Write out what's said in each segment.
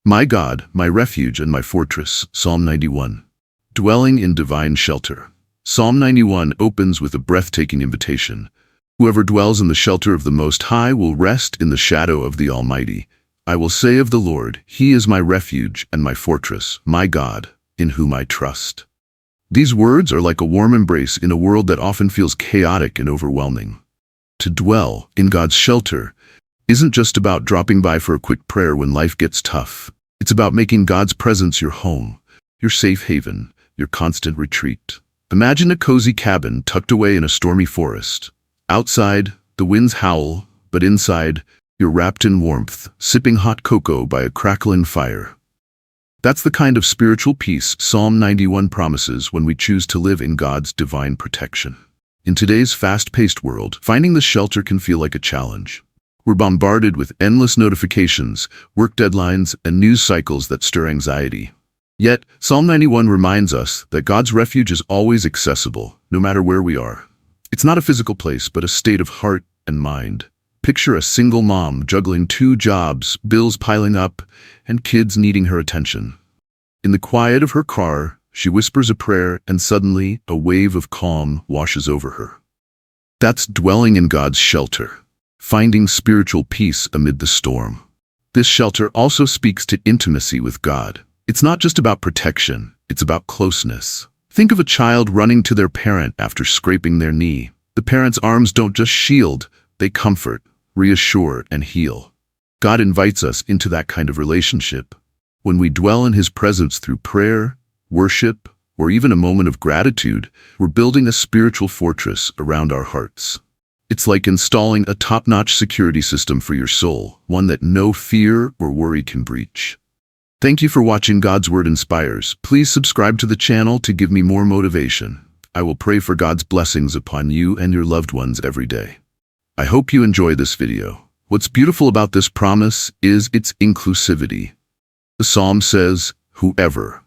My God, my refuge and my fortress. Psalm 91. Dwelling in divine shelter. Psalm 91 opens with a breathtaking invitation. Whoever dwells in the shelter of the Most High will rest in the shadow of the Almighty. I will say of the Lord, He is my refuge and my fortress, my God, in whom I trust. These words are like a warm embrace in a world that often feels chaotic and overwhelming. To dwell in God's shelter isn't just about dropping by for a quick prayer when life gets tough. It's about making God's presence your home, your safe haven, your constant retreat. Imagine a cozy cabin tucked away in a stormy forest. Outside, the winds howl, but inside, you're wrapped in warmth, sipping hot cocoa by a crackling fire. That's the kind of spiritual peace Psalm 91 promises when we choose to live in God's divine protection. In today's fast-paced world, finding the shelter can feel like a challenge. We're bombarded with endless notifications, work deadlines, and news cycles that stir anxiety. Yet, Psalm 91 reminds us that God's refuge is always accessible, no matter where we are. It's not a physical place, but a state of heart and mind. Picture a single mom juggling 2 jobs, bills piling up, and kids needing her attention. In the quiet of her car, she whispers a prayer, and suddenly, a wave of calm washes over her. That's dwelling in God's shelter, finding spiritual peace amid the storm. This shelter also speaks to intimacy with God. It's not just about protection, it's about closeness. Think of a child running to their parent after scraping their knee. The parent's arms don't just shield, they comfort, reassure, and heal. God invites us into that kind of relationship. When we dwell in His presence through prayer, worship, or even a moment of gratitude, we're building a spiritual fortress around our hearts. It's like installing a top-notch security system for your soul, one that no fear or worry can breach. Thank you for watching God's Word Inspires. Please subscribe to the channel to give me more motivation. I will pray for God's blessings upon you and your loved ones every day. I hope you enjoy this video. What's beautiful about this promise is its inclusivity. The Psalm says, whoever.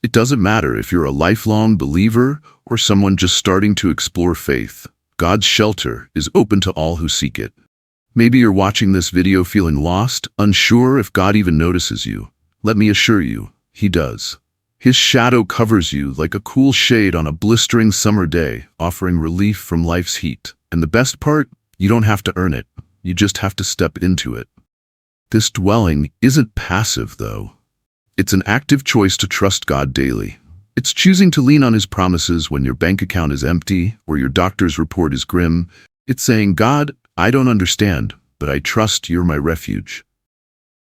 It doesn't matter if you're a lifelong believer or someone just starting to explore faith. God's shelter is open to all who seek it. Maybe you're watching this video feeling lost, unsure if God even notices you. Let me assure you, He does. His shadow covers you like a cool shade on a blistering summer day, offering relief from life's heat. And the best part, you don't have to earn it. You just have to step into it. This dwelling isn't passive, though. It's an active choice to trust God daily. It's choosing to lean on His promises when your bank account is empty or your doctor's report is grim. It's saying, God, I don't understand, but I trust You're my refuge.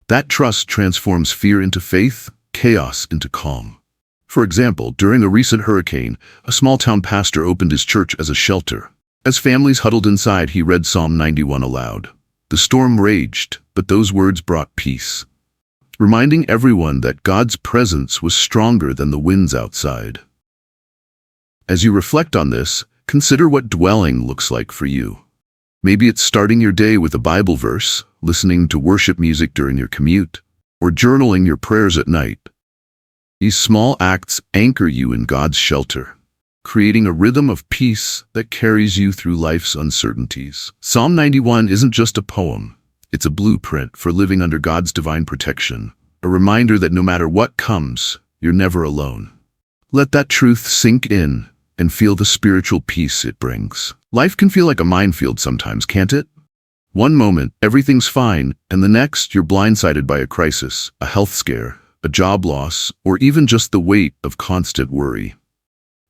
That trust transforms fear into faith, chaos into calm. For example, during a recent hurricane, a small-town pastor opened his church as a shelter. As families huddled inside, he read Psalm 91 aloud. The storm raged, but those words brought peace, reminding everyone that God's presence was stronger than the winds outside. As you reflect on this, consider what dwelling looks like for you. Maybe it's starting your day with a Bible verse, listening to worship music during your commute, or journaling your prayers at night. These small acts anchor you in God's shelter, creating a rhythm of peace that carries you through life's uncertainties. Psalm 91 isn't just a poem. It's a blueprint for living under God's divine protection, a reminder that no matter what comes, you're never alone. Let that truth sink in and feel the spiritual peace it brings. Life can feel like a minefield sometimes, can't it? One moment, everything's fine, and the next, you're blindsided by a crisis, a health scare, a job loss, or even just the weight of constant worry.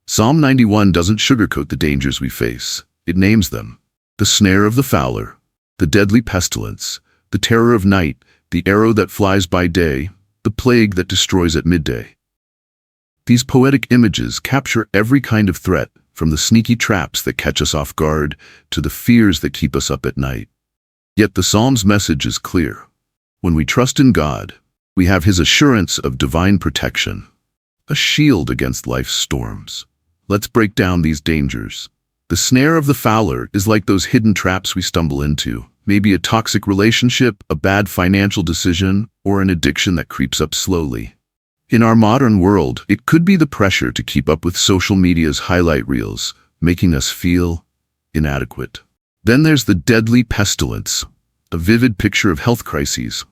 Psalm 91 doesn't sugarcoat the dangers we face. It names them. The snare of the fowler, the deadly pestilence, the terror of night, the arrow that flies by day, the plague that destroys at midday. These poetic images capture every kind of threat, from the sneaky traps that catch us off guard to the fears that keep us up at night. Yet the Psalm's message is clear. When we trust in God, we have His assurance of divine protection, a shield against life's storms. Let's break down these dangers. The snare of the fowler is like those hidden traps we stumble into. Maybe a toxic relationship, a bad financial decision, or an addiction that creeps up slowly. In our modern world, it could be the pressure to keep up with social media's highlight reels, making us feel inadequate. Then there's the deadly pestilence, a vivid picture of health crises.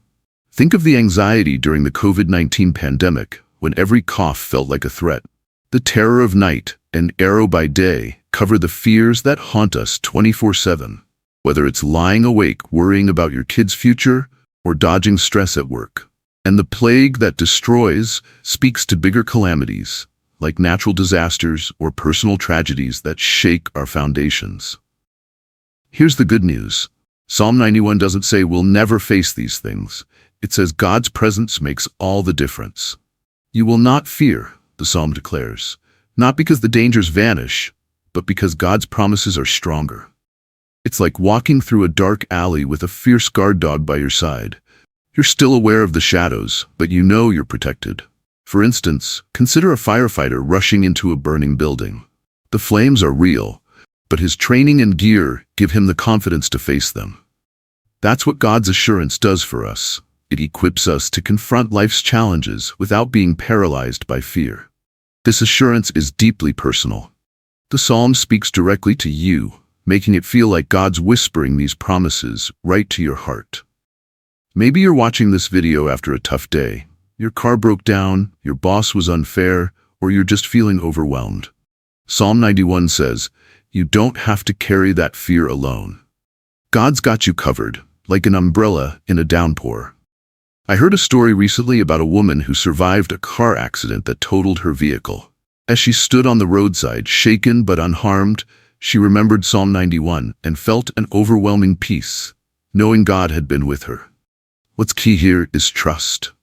Think of the anxiety during the COVID-19 pandemic, when every cough felt like a threat. The terror of night and arrow by day cover the fears that haunt us 24/7, whether it's lying awake worrying about your kid's future or dodging stress at work. And the plague that destroys speaks to bigger calamities, like natural disasters or personal tragedies that shake our foundations. Here's the good news. Psalm 91 doesn't say we'll never face these things. It says God's presence makes all the difference. You will not fear, the psalm declares, not because the dangers vanish, but because God's promises are stronger. It's like walking through a dark alley with a fierce guard dog by your side. You're still aware of the shadows, but you know you're protected. For instance, consider a firefighter rushing into a burning building. The flames are real, but his training and gear give him the confidence to face them. That's what God's assurance does for us. It equips us to confront life's challenges without being paralyzed by fear. This assurance is deeply personal. The psalm speaks directly to you, making it feel like God's whispering these promises right to your heart. Maybe you're watching this video after a tough day. Your car broke down, your boss was unfair, or you're just feeling overwhelmed. Psalm 91 says, you don't have to carry that fear alone. God's got you covered, like an umbrella in a downpour. I heard a story recently about a woman who survived a car accident that totaled her vehicle. As she stood on the roadside, shaken but unharmed, she remembered Psalm 91 and felt an overwhelming peace, knowing God had been with her. What's key here is trust.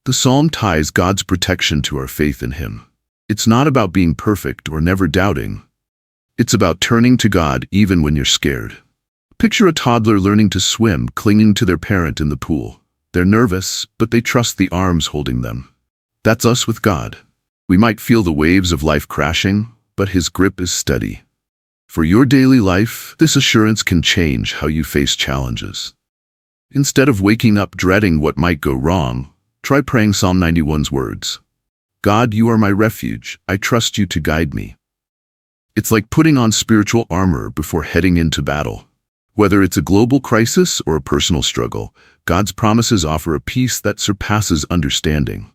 The psalm ties God's protection to our faith in Him. It's not about being perfect or never doubting. It's about turning to God even when you're scared. Picture a toddler learning to swim, clinging to their parent in the pool. They're nervous, but they trust the arms holding them. That's us with God. We might feel the waves of life crashing, but His grip is steady. For your daily life, this assurance can change how you face challenges. Instead of waking up dreading what might go wrong, try praying Psalm 91's words. God, you are my refuge. I trust you to guide me. It's like putting on spiritual armor before heading into battle. Whether it's a global crisis or a personal struggle, God's promises offer a peace that surpasses understanding.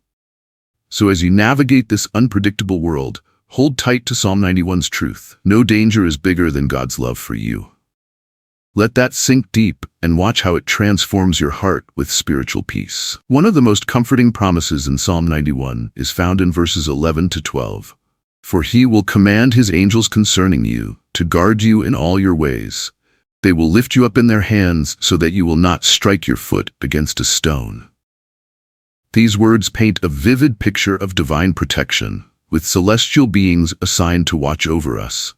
So as you navigate this unpredictable world, hold tight to Psalm 91's truth. No danger is bigger than God's love for you. Let that sink deep and watch how it transforms your heart with spiritual peace. One of the most comforting promises in Psalm 91 is found in verses 11 to 12. For He will command His angels concerning you, to guard you in all your ways. They will lift you up in their hands so that you will not strike your foot against a stone. These words paint a vivid picture of divine protection, with celestial beings assigned to watch over us.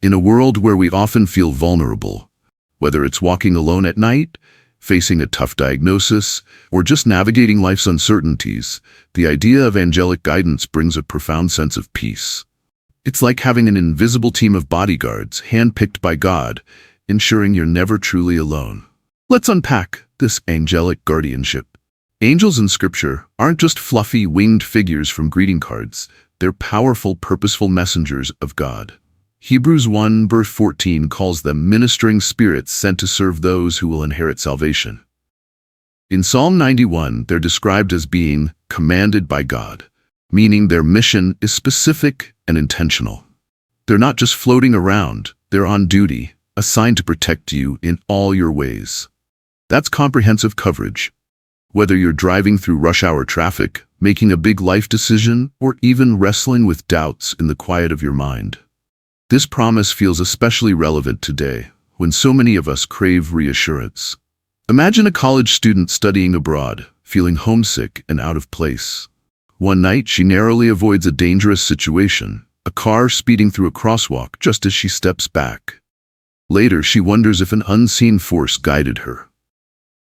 In a world where we often feel vulnerable, whether it's walking alone at night, facing a tough diagnosis, or just navigating life's uncertainties, the idea of angelic guidance brings a profound sense of peace. It's like having an invisible team of bodyguards handpicked by God, ensuring you're never truly alone. Let's unpack this angelic guardianship. Angels in Scripture aren't just fluffy, winged figures from greeting cards. They're powerful, purposeful messengers of God. Hebrews 1 verse 14 calls them ministering spirits sent to serve those who will inherit salvation. In Psalm 91, they're described as being commanded by God, meaning their mission is specific and intentional. They're not just floating around, they're on duty, assigned to protect you in all your ways. That's comprehensive coverage. Whether you're driving through rush hour traffic, making a big life decision, or even wrestling with doubts in the quiet of your mind. This promise feels especially relevant today, when so many of us crave reassurance. Imagine a college student studying abroad, feeling homesick and out of place. One night, she narrowly avoids a dangerous situation, a car speeding through a crosswalk just as she steps back. Later, she wonders if an unseen force guided her.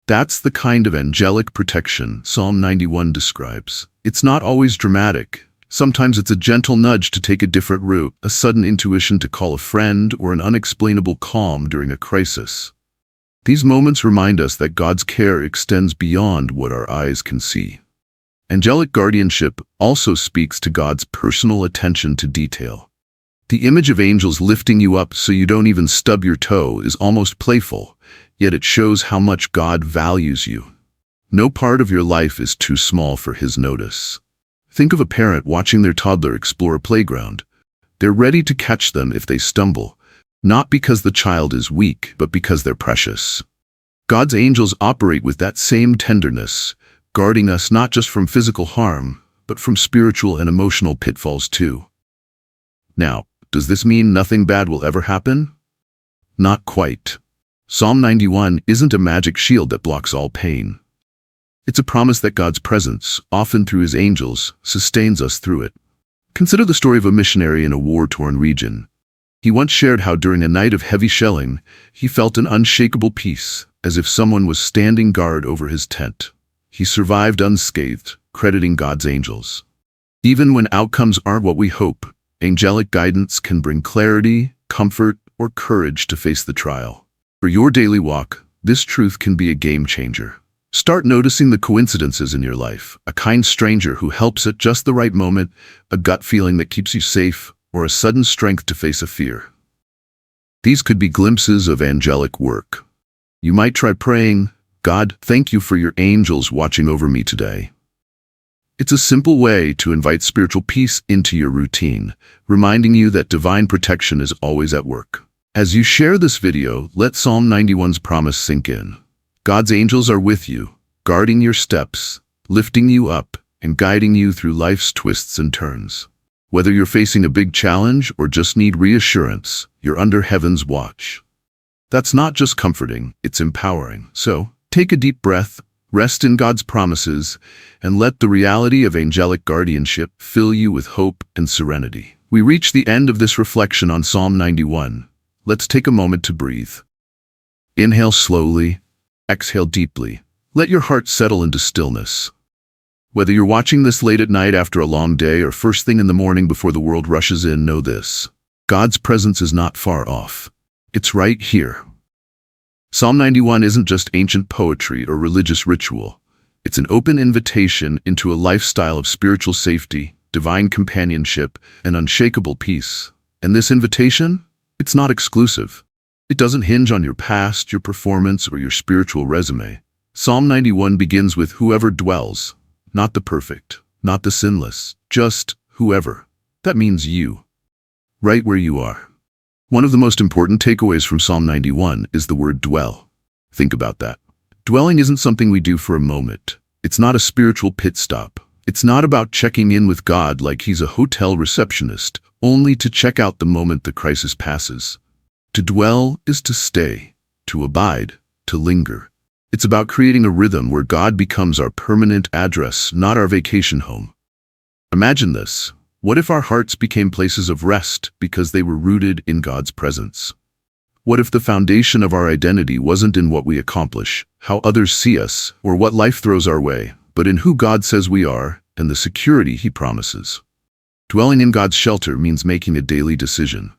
That's the kind of angelic protection Psalm 91 describes. It's not always dramatic. Sometimes it's a gentle nudge to take a different route, a sudden intuition to call a friend, or an unexplainable calm during a crisis. These moments remind us that God's care extends beyond what our eyes can see. Angelic guardianship also speaks to God's personal attention to detail. The image of angels lifting you up so you don't even stub your toe is almost playful, yet it shows how much God values you. No part of your life is too small for his notice. Think of a parent watching their toddler explore a playground. They're ready to catch them if they stumble, not because the child is weak, but because they're precious. God's angels operate with that same tenderness, guarding us not just from physical harm, but from spiritual and emotional pitfalls too. Now, does this mean nothing bad will ever happen? Not quite. Psalm 91 isn't a magic shield that blocks all pain. It's a promise that God's presence, often through his angels, sustains us through it. Consider the story of a missionary in a war-torn region. He once shared how during a night of heavy shelling, he felt an unshakable peace, as if someone was standing guard over his tent. He survived unscathed, crediting God's angels. Even when outcomes aren't what we hope, angelic guidance can bring clarity, comfort, or courage to face the trial. For your daily walk, this truth can be a game changer. Start noticing the coincidences in your life, a kind stranger who helps at just the right moment, a gut feeling that keeps you safe, or a sudden strength to face a fear. These could be glimpses of angelic work. You might try praying, "God, thank you for your angels watching over me today." It's a simple way to invite spiritual peace into your routine, reminding you that divine protection is always at work. As you share this video, let Psalm 91's promise sink in. God's angels are with you, guarding your steps, lifting you up, and guiding you through life's twists and turns. Whether you're facing a big challenge or just need reassurance, you're under heaven's watch. That's not just comforting, it's empowering. So, take a deep breath, rest in God's promises, and let the reality of angelic guardianship fill you with hope and serenity. We reach the end of this reflection on Psalm 91. Let's take a moment to breathe. Inhale slowly, exhale deeply. Let your heart settle into stillness. Whether you're watching this late at night after a long day or first thing in the morning before the world rushes in, know this: God's presence is not far off. It's right here. Psalm 91 isn't just ancient poetry or religious ritual. It's an open invitation into a lifestyle of spiritual safety, divine companionship, and unshakable peace. And this invitation? It's not exclusive. It doesn't hinge on your past, your performance, or your spiritual resume. Psalm 91 begins with whoever dwells, not the perfect, not the sinless, just whoever. That means you, right where you are. One of the most important takeaways from Psalm 91 is the word dwell. Think about that. Dwelling isn't something we do for a moment. It's not a spiritual pit stop. It's not about checking in with God like he's a hotel receptionist, only to check out the moment the crisis passes. To dwell is to stay, to abide, to linger. It's about creating a rhythm where God becomes our permanent address, not our vacation home. Imagine this. What if our hearts became places of rest because they were rooted in God's presence? What if the foundation of our identity wasn't in what we accomplish, how others see us, or what life throws our way, but in who God says we are and the security he promises? Dwelling in God's shelter means making a daily decision.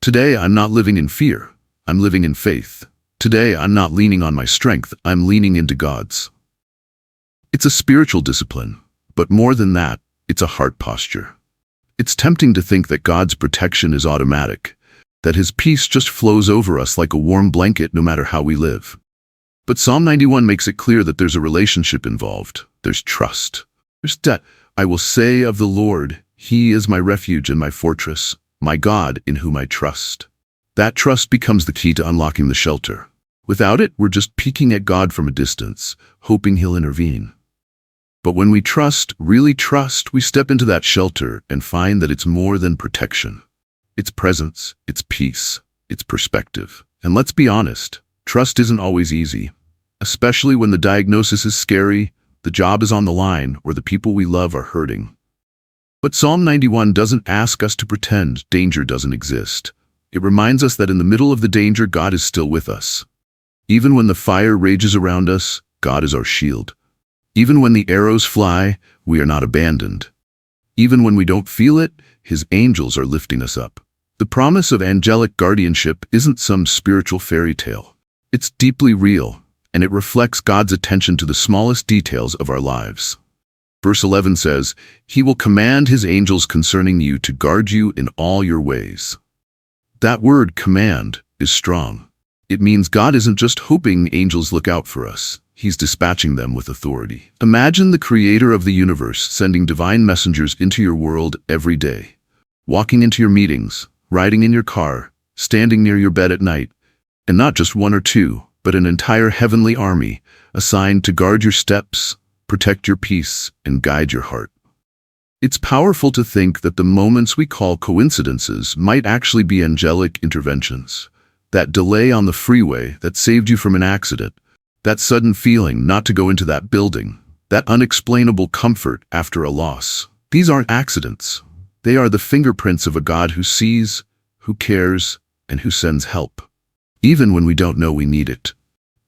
Today, I'm not living in fear. I'm living in faith. Today, I'm not leaning on my strength. I'm leaning into God's. It's a spiritual discipline, but more than that, it's a heart posture. It's tempting to think that God's protection is automatic, that his peace just flows over us like a warm blanket no matter how we live. But Psalm 91 makes it clear that there's a relationship involved. There's trust. There's debt. I will say of the Lord, he is my refuge and my fortress, my God in whom I trust. That trust becomes the key to unlocking the shelter. Without it, we're just peeking at God from a distance, hoping he'll intervene. But when we trust, really trust, we step into that shelter and find that it's more than protection. It's presence, it's peace, it's perspective. And let's be honest, trust isn't always easy, especially when the diagnosis is scary, the job is on the line, or the people we love are hurting. But Psalm 91 doesn't ask us to pretend danger doesn't exist. It reminds us that in the middle of the danger, God is still with us. Even when the fire rages around us, God is our shield. Even when the arrows fly, we are not abandoned. Even when we don't feel it, his angels are lifting us up. The promise of angelic guardianship isn't some spiritual fairy tale. It's deeply real, and it reflects God's attention to the smallest details of our lives. Verse 11 says, "He will command his angels concerning you to guard you in all your ways." That word, command, is strong. It means God isn't just hoping angels look out for us. He's dispatching them with authority. Imagine the creator of the universe sending divine messengers into your world every day, walking into your meetings, riding in your car, standing near your bed at night, and not just one or two, but an entire heavenly army assigned to guard your steps, protect your peace, and guide your heart. It's powerful to think that the moments we call coincidences might actually be angelic interventions. That delay on the freeway that saved you from an accident, that sudden feeling not to go into that building, that unexplainable comfort after a loss. These aren't accidents. They are the fingerprints of a God who sees, who cares, and who sends help, even when we don't know we need it.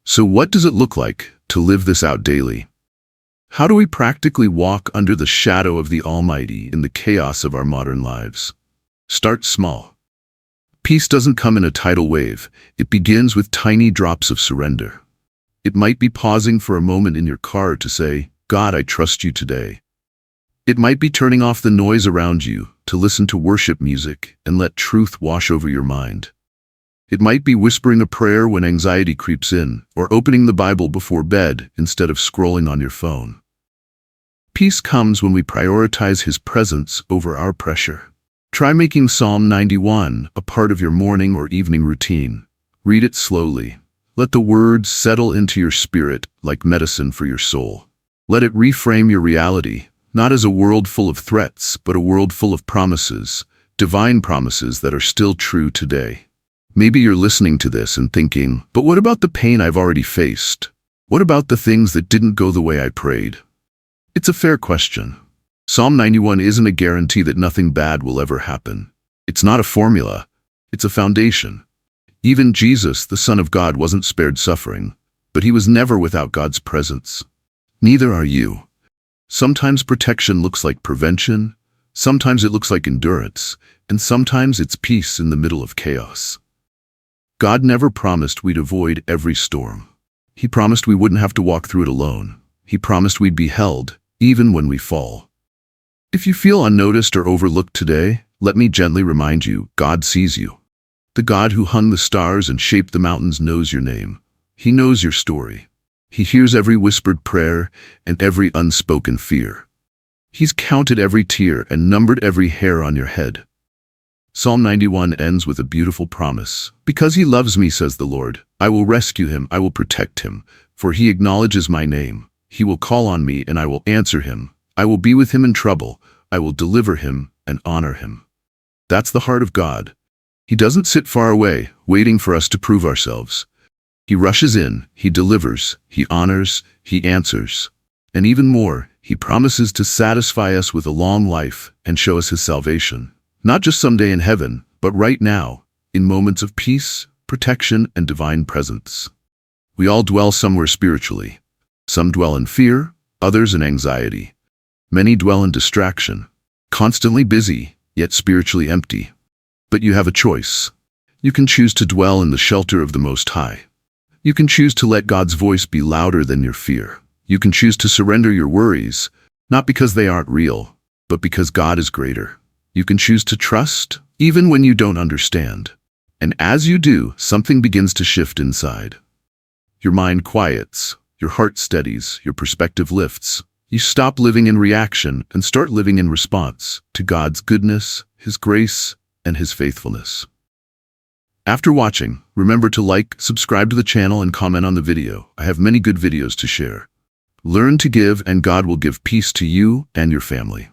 So what does it look like to live this out daily? How do we practically walk under the shadow of the Almighty in the chaos of our modern lives? Start small. Peace doesn't come in a tidal wave. It begins with tiny drops of surrender. It might be pausing for a moment in your car to say, God, I trust you today. It might be turning off the noise around you to listen to worship music and let truth wash over your mind. It might be whispering a prayer when anxiety creeps in, or opening the Bible before bed instead of scrolling on your phone. Peace comes when we prioritize His presence over our pressure. Try making Psalm 91 a part of your morning or evening routine. Read it slowly. Let the words settle into your spirit like medicine for your soul. Let it reframe your reality, not as a world full of threats, but a world full of promises, divine promises that are still true today. Maybe you're listening to this and thinking, but what about the pain I've already faced? What about the things that didn't go the way I prayed? It's a fair question. Psalm 91 isn't a guarantee that nothing bad will ever happen. It's not a formula. It's a foundation. Even Jesus, the Son of God, wasn't spared suffering, but He was never without God's presence. Neither are you. Sometimes protection looks like prevention, sometimes it looks like endurance, and sometimes it's peace in the middle of chaos. God never promised we'd avoid every storm. He promised we wouldn't have to walk through it alone. He promised we'd be held, even when we fall. If you feel unnoticed or overlooked today, let me gently remind you, God sees you. The God who hung the stars and shaped the mountains knows your name. He knows your story. He hears every whispered prayer and every unspoken fear. He's counted every tear and numbered every hair on your head. Psalm 91 ends with a beautiful promise. Because He loves me, says the Lord, I will rescue him, I will protect him, for he acknowledges my name. He will call on me and I will answer him. I will be with him in trouble. I will deliver him and honor him. That's the heart of God. He doesn't sit far away, waiting for us to prove ourselves. He rushes in, He delivers, He honors, He answers. And even more, He promises to satisfy us with a long life and show us His salvation. Not just someday in heaven, but right now, in moments of peace, protection, and divine presence. We all dwell somewhere spiritually. Some dwell in fear, others in anxiety. Many dwell in distraction, constantly busy, yet spiritually empty. But you have a choice. You can choose to dwell in the shelter of the Most High. You can choose to let God's voice be louder than your fear. You can choose to surrender your worries, not because they aren't real, but because God is greater. You can choose to trust, even when you don't understand. And as you do, something begins to shift inside. Your mind quiets, your heart steadies, your perspective lifts. You stop living in reaction and start living in response to God's goodness, His grace, and His faithfulness. After watching, remember to like, subscribe to the channel, and comment on the video. I have many good videos to share. Learn to give, and God will give peace to you and your family.